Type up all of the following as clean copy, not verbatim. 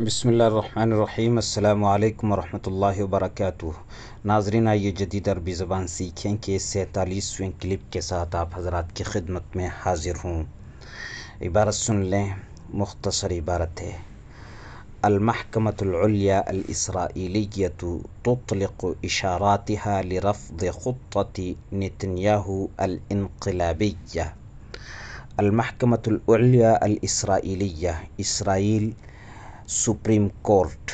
بسم اللہ الرحمن الرحیم۔ السلام علیکم ورحمۃ اللہ وبرکاتہ۔ ناظرین، آئیے جدید عربی زبان سیکھیں کہ 47ویں کلپ کے ساتھ آپ حضرات کی خدمت میں حاضر ہوں۔ عبارت سن لیں، مختصر عبارت ہے: المحکمۃ العلیٰ الاسرائیلیۃ تطلق اشاراتها لرفض خطة نتنیاہو الانقلابیہ۔ المحکمۃ العلیٰ الاسرائیلیہ، اسرائیل سپریم کورٹ،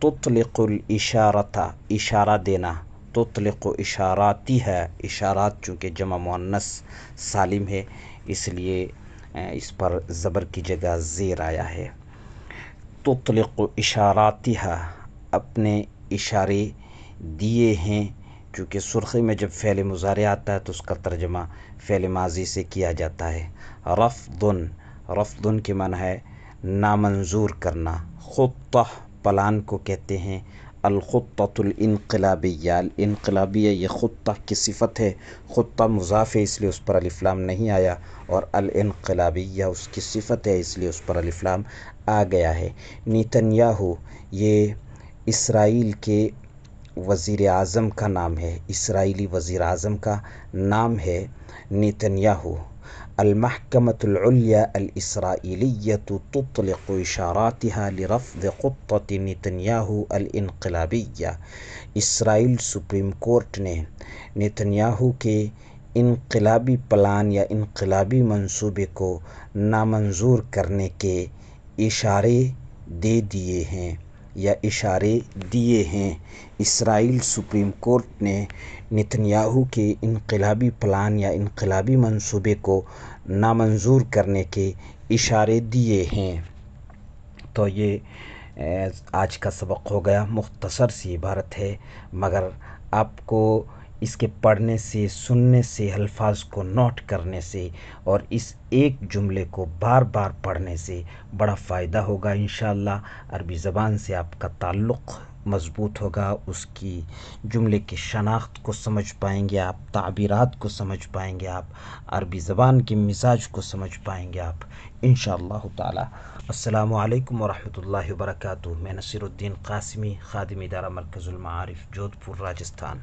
تطلق الاشارۃ، اشارہ دینا، تطلق اشاراتها، اشارات چونکہ جمع مؤنث سالم ہے اس لیے اس پر زبر کی جگہ زیر آیا ہے۔ تطلق اشاراتها، اپنے اشارے دیے ہیں، چونکہ سرخی میں جب فعل مضارع آتا ہے تو اس کا ترجمہ فعل ماضی سے کیا جاتا ہے۔ رفضن، رفضن کے معنی ہے نامنظور کرنا۔ خطہ، پلان کو کہتے ہیں۔ الخطۃ الانقلابیہ، الانقلابیہ یہ خطہ کی صفت ہے۔ خطہ مضاف ہے اس لیے اس پر الف لام نہیں آیا، اور الانقلابیہ اس کی صفت ہے اس لیے اس پر الف لام آ گیا ہے۔ نتنیاہو، یہ اسرائیل کے وزیر اعظم کا نام ہے، اسرائیلی وزیر اعظم کا نام ہے نتنیاہو۔ المحکمۃ العلیٰ الاسرائیلیۃ تطلق اشاراتها لرفض خطة نتنیاہو الانقلابیہ۔ اسرائیل سپریم کورٹ نے نتنیاہو کے انقلابی پلان یا انقلابی منصوبے کو نامنظور کرنے کے اشارے دے دیے ہیں یا اشارے دیے ہیں۔ اسرائیل سپریم کورٹ نے نتنیاہو کے انقلابی پلان یا انقلابی منصوبے کو نامنظور کرنے کے اشارے دیے ہیں۔ تو یہ آج کا سبق ہو گیا، مختصر سی عبارت ہے، مگر آپ کو اس کے پڑھنے سے، سننے سے، الفاظ کو نوٹ کرنے سے اور اس ایک جملے کو بار بار پڑھنے سے بڑا فائدہ ہوگا انشاءاللہ۔ عربی زبان سے آپ کا تعلق مضبوط ہوگا، اس کی جملے کی شناخت کو سمجھ پائیں گے آپ، تعبیرات کو سمجھ پائیں گے آپ، عربی زبان کے مزاج کو سمجھ پائیں گے آپ انشاءاللہ تعالی۔ السلام علیکم ورحمۃ اللہ وبرکاتہ۔ میں نصیر الدین قاسمی، خادم ادارہ مرکز المعارف، جودھپور، راجستھان۔